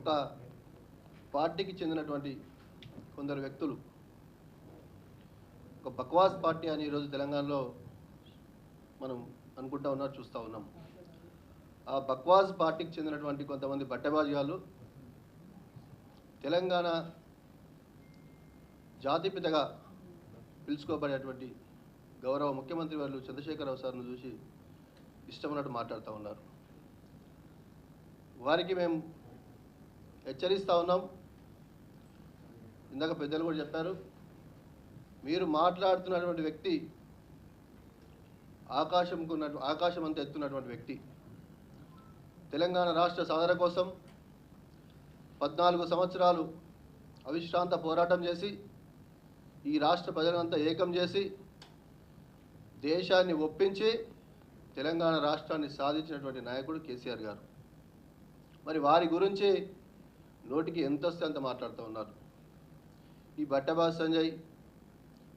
ఒక పార్టీకి చెందినటువంటి కొందరు వ్యక్తులు ఒక బక్వాస్ పార్టీ అని ఈరోజు తెలంగాణలో మనం అనుకుంటా ఉన్నారు, చూస్తూ ఉన్నాం. ఆ బక్వాస్ పార్టీకి చెందినటువంటి కొంతమంది బట్టబాజీలు తెలంగాణ జాతిపితగా పిలుచుకోబడేటువంటి గౌరవ ముఖ్యమంత్రి వారు చంద్రశేఖరరావు సార్ను చూసి ఇష్టమున్నట్టు మాట్లాడుతూ ఉన్నారు. వారికి మేము హెచ్చరిస్తూ ఉన్నాం. ఇందాక పెద్దలు కూడా చెప్పారు, మీరు మాట్లాడుతున్నటువంటి వ్యక్తి ఆకాశం అంత ఎత్తున్నటువంటి వ్యక్తి. తెలంగాణ రాష్ట్ర సాధన కోసం 14 సంవత్సరాలు అవిశ్రాంత పోరాటం చేసి ఈ రాష్ట్ర ప్రజలంతా ఏకం చేసి దేశాన్ని ఒప్పించి తెలంగాణ రాష్ట్రాన్ని సాధించినటువంటి నాయకుడు కేసీఆర్ గారు. మరి వారి గురించి నోటికి ఎంత వస్తే అంత మాట్లాడుతూ ఉన్నారు. ఈ బట్టబాజ్ సంజయ్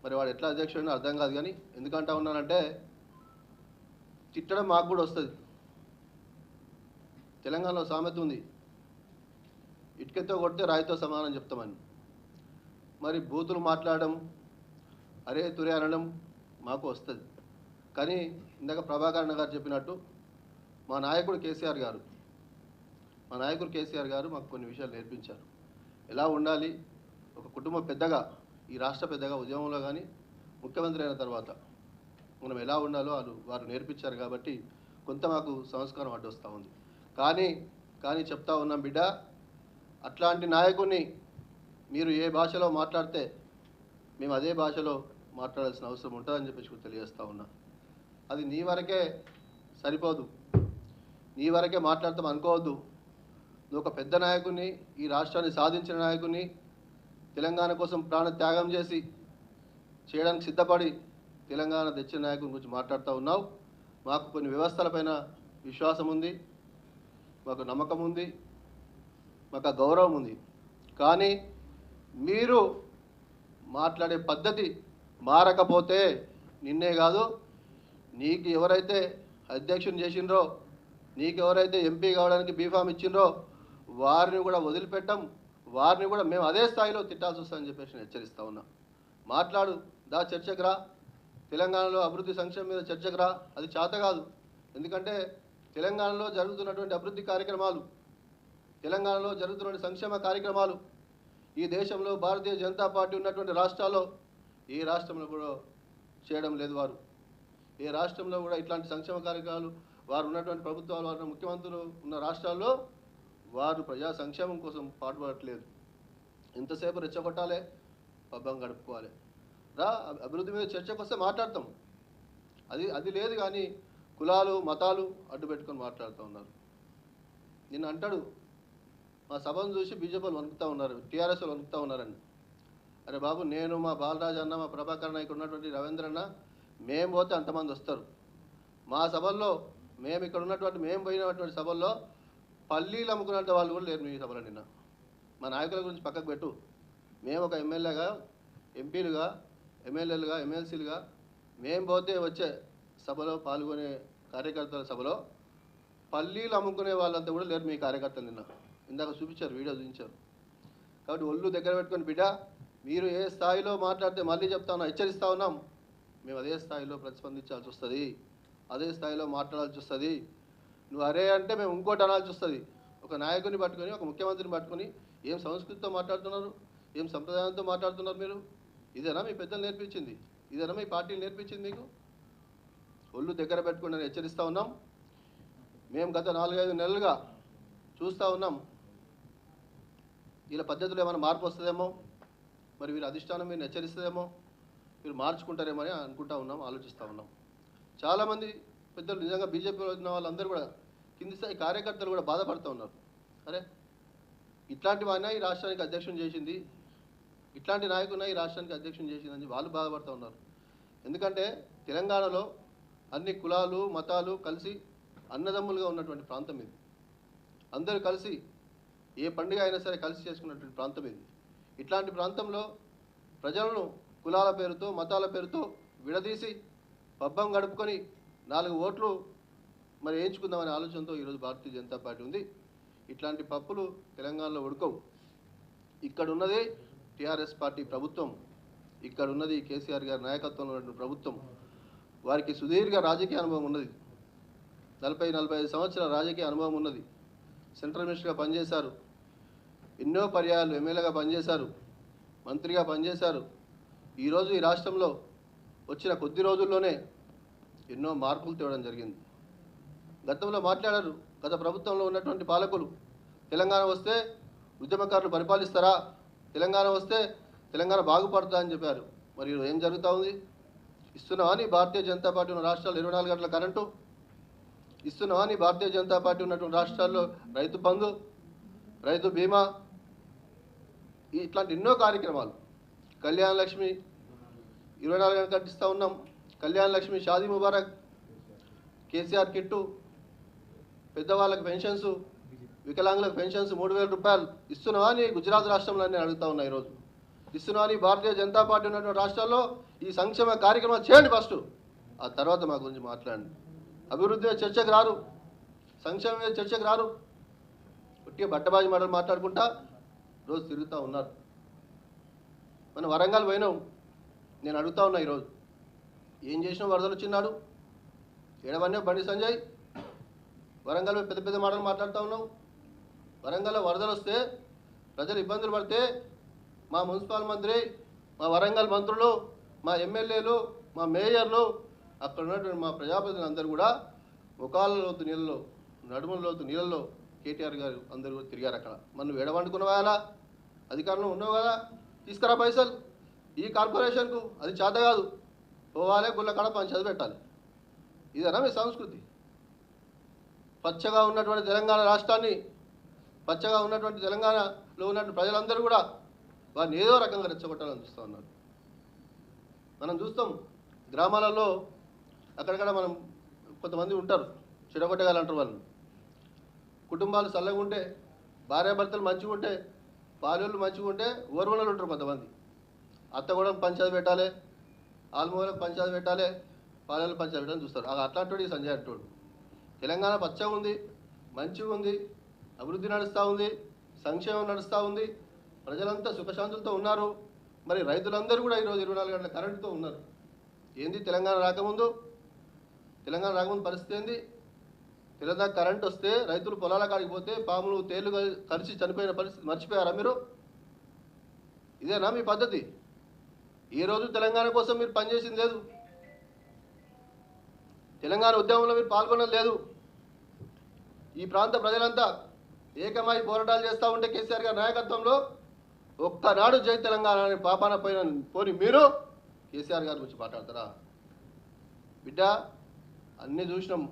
మరి వాడు ఎట్లా అధ్యక్షుడో అర్థం కాదు, కానీ ఎందుకంటా ఉన్నానంటే తిట్టడం మాకు కూడా వస్తుంది. తెలంగాణలో సామెత ఉంది, ఇటుకతో కొడితే రాయితో సమానం చెప్తామని. మరి బూతులు మాట్లాడడం, అరే తురే అనడం మాకు వస్తుంది. కానీ ఇందాక ప్రభాకరణ గారు చెప్పినట్టు మా నాయకుడు కేసీఆర్ గారు మాకు కొన్ని విషయాలు నేర్పించారు. ఎలా ఉండాలి, ఒక కుటుంబ పెద్దగా, ఈ రాష్ట్ర పెద్దగా ఉద్యమంలో కానీ ముఖ్యమంత్రి అయిన తర్వాత మనం ఎలా ఉండాలో వారు నేర్పించారు. కాబట్టి కొంత మాకు సంస్కారం అడ్డొస్తూ ఉంది. కానీ చెప్తా ఉన్నాం బిడ్డ, అట్లాంటి నాయకుడిని మీరు ఏ భాషలో మాట్లాడితే మేము అదే భాషలో మాట్లాడాల్సిన అవసరం ఉంటుందని చెప్పేసి తెలియజేస్తూ ఉన్నా. అది నీ వరకే సరిపోదు, నీ వరకే మాట్లాడతాం అనుకోవద్దు. నువ్వు ఒక పెద్ద నాయకుడిని, ఈ రాష్ట్రాన్ని సాధించిన నాయకుడిని, తెలంగాణ కోసం ప్రాణ త్యాగం చేసి చేయడానికి సిద్ధపడి తెలంగాణ తెచ్చిన నాయకుని గురించి మాట్లాడుతూ ఉన్నావు. మాకు కొన్ని వ్యవస్థలపైన విశ్వాసం ఉంది, మాకు నమ్మకం ఉంది, మాకు గౌరవం ఉంది. కానీ మీరు మాట్లాడే పద్ధతి మారకపోతే నిన్నే కాదు, నీకు ఎవరైతే అధ్యక్షుని చేసిండ్రో, నీకు ఎవరైతే ఎంపీ కావడానికి బీఫామ్ ఇచ్చిండ్రో వారిని కూడా వదిలిపెట్టం, వారిని కూడా మేము అదే స్థాయిలో తిట్టాల్సి వస్తుందని చెప్పేసి నేను హెచ్చరిస్తూ ఉన్నా. మాట్లాడు, దా చర్చకు రా, తెలంగాణలో అభివృద్ధి సంక్షేమం మీద చర్చకు రా. అది చేత కాదు, ఎందుకంటే తెలంగాణలో జరుగుతున్నటువంటి అభివృద్ధి కార్యక్రమాలు, తెలంగాణలో జరుగుతున్న సంక్షేమ కార్యక్రమాలు ఈ దేశంలో భారతీయ జనతా పార్టీ ఉన్నటువంటి రాష్ట్రాల్లో ఏ రాష్ట్రంలో కూడా చేయడం లేదు. వారు ఏ రాష్ట్రంలో కూడా ఇట్లాంటి సంక్షేమ కార్యక్రమాలు వారు ఉన్నటువంటి ప్రభుత్వాలు, వారు ముఖ్యమంత్రులు ఉన్న రాష్ట్రాల్లో వారు ప్రజా సంక్షేమం కోసం పాటుపడట్లేదు. ఎంతసేపు రెచ్చగొట్టాలి, పబ్బం గడుపుకోవాలి. రా, అభివృద్ధి మీద చర్చకు వస్తే మాట్లాడతాం. అది లేదు. కానీ కులాలు మతాలు అడ్డు పెట్టుకొని మాట్లాడుతూ ఉన్నారు. నిన్న అంటాడు, మా సభను చూసి బీజేపీలు వణుకుతూ ఉన్నారు, టీఆర్ఎస్ వాళ్ళు వణుకుతూ ఉన్నారని. అరే బాబు, నేను, మా బాలరాజు అన్న, మా ప్రభాకర్ ఇక్కడ ఉన్నటువంటి రవీంద్ర అన్న, మేము పోతే అంతమంది వస్తారు. మా సభల్లో మేము పోయినటువంటి సభల్లో పల్లీలు అమ్ముకున్నంత వాళ్ళు కూడా లేరు మీ సభలో. నిన్న మా నాయకుల గురించి పక్కకు పెట్టు. మేము ఒక ఎమ్మెల్యేగా, ఎంపీలుగా, ఎమ్మెల్యేలుగా, ఎమ్మెల్సీలుగా మేము పోతే వచ్చే సభలో పాల్గొనే కార్యకర్తల సభలో పల్లీలు అమ్ముకునే వాళ్ళంతా కూడా లేరు మీ కార్యకర్తలు. నిన్న ఇందాక చూపించారు, వీడియో చూపించారు. కాబట్టి ఒళ్ళు దగ్గర పెట్టుకొని బిడ్డ, మీరు ఏ స్థాయిలో మాట్లాడితే మళ్ళీ చెప్తా ఉన్నాం, హెచ్చరిస్తూ ఉన్నాం, మేము అదే స్థాయిలో ప్రతిస్పందించాల్సి వస్తుంది, అదే స్థాయిలో మాట్లాడాల్సి వస్తుంది. నువ్వు అరే అంటే మేము ఇంకోటి అనాల్సి వస్తుంది. ఒక నాయకుని పట్టుకొని, ఒక ముఖ్యమంత్రిని పట్టుకొని ఏం సంస్కృతితో మాట్లాడుతున్నారు, ఏం సంప్రదాయంతో మాట్లాడుతున్నారు మీరు? ఇదేనా మీ పెద్దలు నేర్పించింది? ఇదేనా మీ పార్టీలు నేర్పించింది మీకు? ఒళ్ళు దగ్గర పెట్టుకుని హెచ్చరిస్తూ ఉన్నాం. మేము గత 4-5 నెలలుగా చూస్తూ ఉన్నాం, వీళ్ళ పద్ధతులు ఏమైనా మార్పు వస్తుందేమో, మరి వీళ్ళ అధిష్టానం మీరు హెచ్చరిస్తుందేమో, మీరు మార్చుకుంటారేమో అని అనుకుంటా ఉన్నాం, ఆలోచిస్తూ ఉన్నాం. చాలామంది పెద్దలు, నిజంగా బీజేపీలో ఉన్న వాళ్ళందరూ కూడా, కింది స్థాయి కార్యకర్తలు కూడా బాధపడుతూ ఉన్నారు. అరే, ఇట్లాంటి వాడినా ఈ రాష్ట్రానికి అధ్యక్షుని చేసింది, ఇట్లాంటి నాయకుడినా ఈ రాష్ట్రానికి అధ్యక్షుని చేసిందని వాళ్ళు బాధపడుతూ ఉన్నారు. ఎందుకంటే తెలంగాణలో అన్ని కులాలు మతాలు కలిసి అన్నదమ్ములుగా ఉన్నటువంటి ప్రాంతం ఇది. అందరూ కలిసి ఏ పండుగ అయినా సరే కలిసి చేసుకున్నటువంటి ప్రాంతం ఇది. ఇట్లాంటి ప్రాంతంలో ప్రజలను కులాల పేరుతో, మతాల పేరుతో విడదీసి పబ్బం గడుపుకొని 4 ఓట్లు మరి వేయించుకుందామనే ఆలోచనతో ఈరోజు భారతీయ జనతా పార్టీ ఉంది. ఇట్లాంటి పప్పులు తెలంగాణలో ఉడకవు. ఇక్కడ ఉన్నది టీఆర్ఎస్ పార్టీ ప్రభుత్వం, ఇక్కడ ఉన్నది కేసీఆర్ గారి నాయకత్వంలో ఉన్నటువంటి ప్రభుత్వం. వారికి సుదీర్ఘ రాజకీయ అనుభవం ఉన్నది, 40-45 సంవత్సరాల రాజకీయ అనుభవం ఉన్నది. సెంట్రల్ మినిస్టర్గా పనిచేశారు, ఎన్నో పర్యాయాలు ఎమ్మెల్యేగా పనిచేశారు, మంత్రిగా పనిచేశారు. ఈరోజు ఈ రాష్ట్రంలో వచ్చిన కొద్ది రోజుల్లోనే ఎన్నో మార్పులు తేవడం జరిగింది. గతంలో మాట్లాడారు, గత ప్రభుత్వంలో ఉన్నటువంటి పాలకులు తెలంగాణ వస్తే ఉద్యమకారులు పరిపాలిస్తారా, తెలంగాణ వస్తే తెలంగాణ బాగుపడుతుందా అని చెప్పారు. మరి ఏం జరుగుతూ ఉంది? ఇస్తున్నావా నీ భారతీయ జనతా పార్టీ ఉన్న రాష్ట్రాల్లో 24 గంటల కరెంటు? ఇస్తున్నావా నీ భారతీయ జనతా పార్టీ ఉన్నటువంటి రాష్ట్రాల్లో రైతు బంధు, రైతు బీమా, ఇట్లాంటి ఎన్నో కార్యక్రమాలు. కళ్యాణ లక్ష్మి 24 గంటలు కట్టిస్తూ ఉన్నాం. కళ్యాణ లక్ష్మి, షాదీ ముబారక్, కేసీఆర్ కిట్టు, పెద్దవాళ్ళకి పెన్షన్స్, వికలాంగులకు పెన్షన్స్ 3000 రూపాయలు ఇస్తున్నావా నీ గుజరాత్ రాష్ట్రంలో నేను అడుగుతా ఉన్నా. ఈరోజు ఇస్తున్నావా నీ భారతీయ జనతా పార్టీ ఉన్నటువంటి రాష్ట్రాల్లో ఈ సంక్షేమ కార్యక్రమాలు చేయండి ఫస్ట్, ఆ తర్వాత మా గురించి మాట్లాడండి. అభివృద్ధి మీద చర్చకు రారు, సంక్షేమం మీద చర్చకు రారు. ఒట్టిగా బట్టబాజీ మాటలు మాట్లాడుకుంటా రోజు తిరుగుతూ ఉన్నారు. మనం వరంగల్ పోయినాం, నేను అడుగుతా ఉన్నా ఈరోజు ఏం చేసినా వరదలు వచ్చినాడు, ఏడవన్నీ బండి సంజయ్. వరంగల్ పెద్ద పెద్ద మాటలు మాట్లాడుతూ ఉన్నాం. వరంగల్లో వరదలు వస్తే ప్రజలు ఇబ్బందులు పడితే మా మున్సిపల్ మంత్రి, మా వరంగల్ మంత్రులు, మా ఎమ్మెల్యేలు, మా మేయర్లు, అక్కడ ఉన్నటువంటి మా ప్రజాప్రతినిధులు అందరూ కూడా ముఖాల లోతు నీళ్ళలో, నడుముల లోతు నీళ్ళలో కేటీఆర్ గారు అందరూ కూడా తిరిగారు. అక్కడ మనం ఎడవండుకున్నావా? అలా అధికారంలో ఉన్నావు కదా, తీసుకురా పైసలు ఈ కార్పొరేషన్కు. అది చేత కాదు, పోవాలి గుళ్ళ కాడ పంచాయతీ పెట్టాలి. ఇదేనా మీ సంస్కృతి? పచ్చగా ఉన్నటువంటి తెలంగాణ రాష్ట్రాన్ని, పచ్చగా ఉన్నటువంటి తెలంగాణలో ఉన్నటువంటి ప్రజలందరూ కూడా వారిని ఏదో రకంగా రెచ్చగొట్టాలని చూస్తూ ఉన్నారు. మనం చూస్తాం గ్రామాలలో అక్కడక్కడ మనం కొంతమంది ఉంటారు, చెడగొట్టగలంటారు. వాళ్ళు కుటుంబాలు చల్లగా ఉంటే, భార్యాభర్తలు మంచిగా ఉంటే, భార్యలు మంచిగా ఉంటే ఓర్వనలు ఉంటారు కొంతమంది. అత్త కూడా పంచాయతీ పెట్టాలి, ఆల్మూలకు పంచాయతీ పెట్టాలి, పాలెలు పంచాయతీ పెట్టాలని చూస్తారు. అట్లాంటి ఈ సంజయ్ అంటోడు. తెలంగాణ పచ్చగా ఉంది, మంచిగా ఉంది, అభివృద్ధి నడుస్తూ ఉంది, సంక్షేమం నడుస్తూ ఉంది, ప్రజలంతా సుఖశాంతులతో ఉన్నారు. మరి రైతులందరూ కూడా ఈరోజు 24 గంటల కరెంటుతో ఉన్నారు. ఏంది తెలంగాణ రాకముందు? తెలంగాణ రాకముందు పరిస్థితి ఏంది? తెలంగాణ కరెంట్ వస్తే రైతులు పొలాల కాడికి పోతే పాములు తేళ్లు కలిసి చనిపోయిన పరిస్థితి మర్చిపోయారా మీరు? ఇదేనా మీ పద్ధతి? ఏ రోజు తెలంగాణ కోసం మీరు పనిచేసింది లేదు, తెలంగాణ ఉద్యమంలో మీరు పాల్గొనడం లేదు. ఈ ప్రాంత ప్రజలంతా ఏకమై పోరాటాలు చేస్తూ ఉంటే కేసీఆర్ గారి నాయకత్వంలో ఒక్కనాడు జై తెలంగాణ అని పాపాన పోని మీరు కేసీఆర్ గారి గురించి మాట్లాడతారా? బిడ్డ, అన్నీ చూసినాం.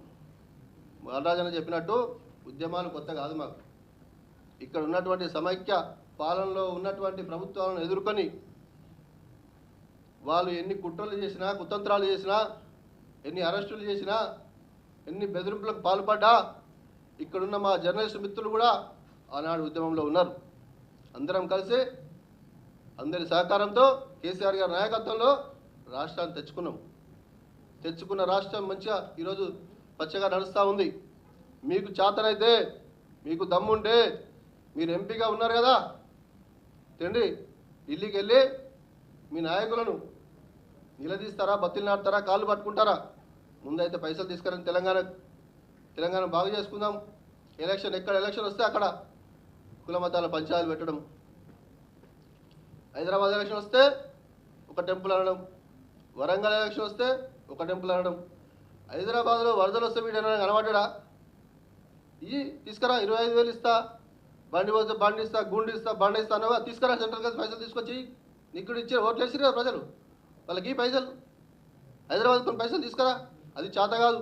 బాలరాజన్న చెప్పినట్టు ఉద్యమాలు కొత్త కాదు మాకు. ఇక్కడ ఉన్నటువంటి సమైక్య పాలనలో ఉన్నటువంటి ప్రభుత్వాలను ఎదుర్కొని వాళ్ళు ఎన్ని కుట్రలు చేసినా, కుతంత్రాలు చేసినా, ఎన్ని అరెస్టులు చేసినా, ఎన్ని బెదిరింపులకు పాల్పడ్డా ఇక్కడున్న మా జర్నలిస్టు మిత్రులు కూడా ఆనాడు ఉద్యమంలో ఉన్నారు. అందరం కలిసి అందరి సహకారంతో కేసీఆర్ గారి నాయకత్వంలో రాష్ట్రాన్ని తెచ్చుకున్న రాష్ట్రం మంచిగా ఈరోజు పచ్చగా నడుస్తూ ఉంది. మీకు చేతనైతే, మీకు దమ్ముంటే మీరు ఎంపీగా ఉన్నారు కదా, తిండి ఢిల్లీకి వెళ్ళి మీ నాయకులను నిలదీస్తారా, బత్తిలు నాటుతారా, కాళ్ళు పట్టుకుంటారా? ముందైతే పైసలు తీసుకురండి, తెలంగాణ బాగు చేసుకుందాం. ఎక్కడ ఎలక్షన్ వస్తే అక్కడ కుల మతాల పంచాయతీలు పెట్టడం, హైదరాబాద్ ఎలక్షన్ వస్తే ఒక టెంపుల్ అనడం, వరంగల్ ఎలక్షన్ వస్తే ఒక టెంపుల్ అనడం. హైదరాబాద్లో వరదలు వస్తే వీడు కనబడ్డా ఈ తీసుకురా 25,000 ఇస్తా, బండి పోతే బండి ఇస్తా, గుండు ఇస్తా, బండి ఇస్తా అన్నవా, తీసుకురా సెంట్రల్ కలిసి పైసలు తీసుకొచ్చి నీకు కూడా ఇచ్చారు, ఓట్లు వేసిరు కదా ప్రజలు, వాళ్ళకి ఈ పైసలు హైదరాబాద్ కొన్ని పైసలు తీసుకురా. అది చేత కాదు.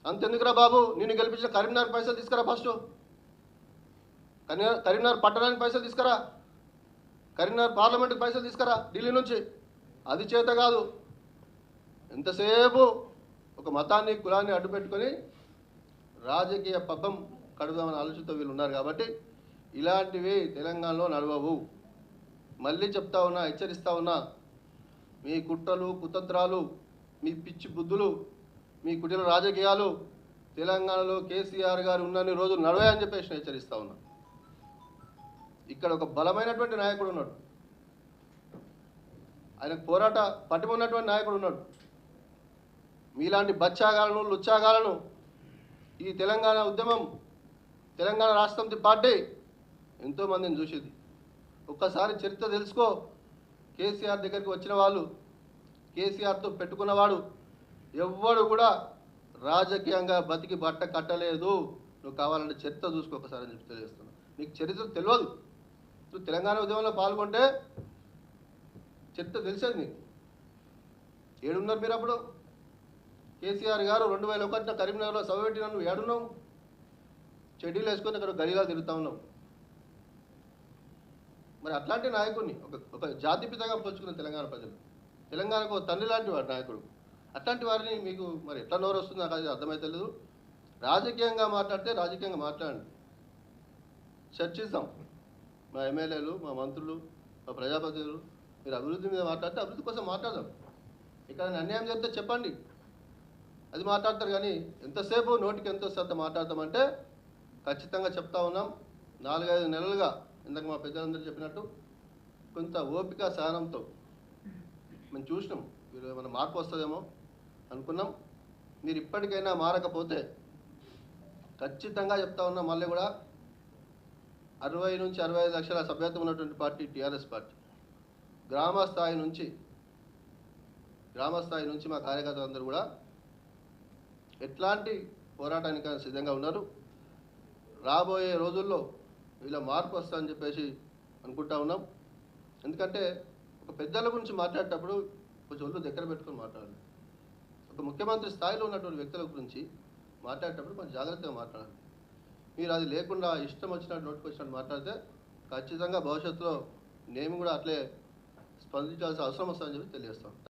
అంతెందుకురా బాబు, నేను గెలిపించిన కరీంనగర్ పైసలు తీసుకురా, ఫస్ట్ కరీంనగర్ పట్టణానికి పైసలు తీసుకురా, కరీంనగర్ పార్లమెంట్కి పైసలు తీసుకురా ఢిల్లీ నుంచి. అది చేత కాదు. ఎంతసేపు ఒక మతాన్ని, కులాన్ని అడ్డు పెట్టుకొని రాజకీయ పబ్బం కడుదామని ఆలోచనతో వీళ్ళు ఉన్నారు. కాబట్టి ఇలాంటివి తెలంగాణలో నడవవు. మళ్ళీ చెప్తా ఉన్నా, హెచ్చరిస్తా ఉన్నా, మీ కుట్రలు, కుతంత్రాలు, మీ పిచ్చి బుద్ధులు, మీ కుటిల రాజకీయాలు తెలంగాణలో కేసీఆర్ గారు ఉన్నన్ని రోజులు నడవాయని చెప్పేసి హెచ్చరిస్తా ఉన్నా. ఇక్కడ ఒక బలమైనటువంటి నాయకుడు ఉన్నాడు, ఆయనకు పోరాట పటిమ ఉన్నటువంటి నాయకుడు ఉన్నాడు. మీలాంటి బచ్చాగాలను లుచ్చాగాలను ఈ తెలంగాణ ఉద్యమం, తెలంగాణ రాష్ట్ర సమితి పార్టీ ఎంతోమందిని చూసేది. ఒక్కసారి చరిత్ర తెలుసుకో. కేసీఆర్ దగ్గరికి వచ్చిన వాళ్ళు, కేసీఆర్తో పెట్టుకున్నవాడు ఎవ్వడు కూడా రాజకీయంగా బతికి బట్ట కట్టలేదు. నువ్వు కావాలంటే చరిత్ర చూసుకో ఒకసారి అని చెప్పి తెలియజేస్తున్నా. నీకు చరిత్ర తెలియదు. నువ్వు తెలంగాణ ఉద్యమంలో పాల్గొంటే చరిత్ర తెలిసేది నీకు. ఏడున్నారు మీరు అప్పుడు? కేసీఆర్ గారు 2001 కరీంనగర్లో సభ పెట్టిన నువ్వు ఏడున్నావు? చెడ్డీలు వేసుకొని అక్కడ గడిగా తిరుగుతూ ఉన్నావు. మరి అట్లాంటి నాయకుడిని ఒక జాతిపితగా పోల్చుకున్న తెలంగాణ ప్రజలు, తెలంగాణకు తండ్రి లాంటి వాడు నాయకుడు, అట్లాంటి వారిని మీకు మరి ఎట్లా నోరు వస్తుంది నాకు అది అర్థమైతలేదు. రాజకీయంగా మాట్లాడితే రాజకీయంగా మాట్లాడండి, చర్చిద్దాం. మా ఎమ్మెల్యేలు, మా మంత్రులు, మా ప్రజాప్రతినిధులు మీరు అభివృద్ధి మీద మాట్లాడితే అభివృద్ధి కోసం మాట్లాడదాం. ఇక్కడ అన్యాయం చేస్తే చెప్పండి, అది మాట్లాడతారు. కానీ ఎంతసేపు నోటికి ఎంతో శాతం మాట్లాడతామంటే ఖచ్చితంగా చెప్తా ఉన్నాం. 4-5 నెలలుగా ఇందాక మా పెద్దలందరూ చెప్పినట్టు కొంత ఓపిక సహనంతో మేము చూసినాం. మీరు ఏమైనా మార్పు వస్తుందేమో అనుకున్నాం. మీరు ఇప్పటికైనా మారకపోతే ఖచ్చితంగా చెప్తా ఉన్నాం, మళ్ళీ కూడా 60 నుంచి 65 లక్షల సభ్యత్వం ఉన్నటువంటి పార్టీ టీఆర్ఎస్ పార్టీ. గ్రామ స్థాయి నుంచి మా కార్యకర్తలందరూ కూడా ఎట్లాంటి పోరాటానికి సిద్ధంగా ఉన్నారు. రాబోయే రోజుల్లో ఇలా మార్పు వస్తుందని చెప్పేసి అనుకుంటా ఉన్నాం. ఎందుకంటే ఒక పెద్దల గురించి మాట్లాడేటప్పుడు కొంచెం ఒళ్ళు దగ్గర పెట్టుకొని మాట్లాడాలి. ఒక ముఖ్యమంత్రి స్థాయిలో ఉన్నటువంటి వ్యక్తుల గురించి మాట్లాడేటప్పుడు కొంచెం జాగ్రత్తగా మాట్లాడాలి. మీరు అది లేకుండా ఇష్టం వచ్చినట్టు నోటికి వచ్చినట్టు మాట్లాడితే ఖచ్చితంగా భవిష్యత్తులో నేను కూడా అట్లే స్పందించాల్సిన అవసరం వస్తుందని చెప్పి తెలియజేస్తాం.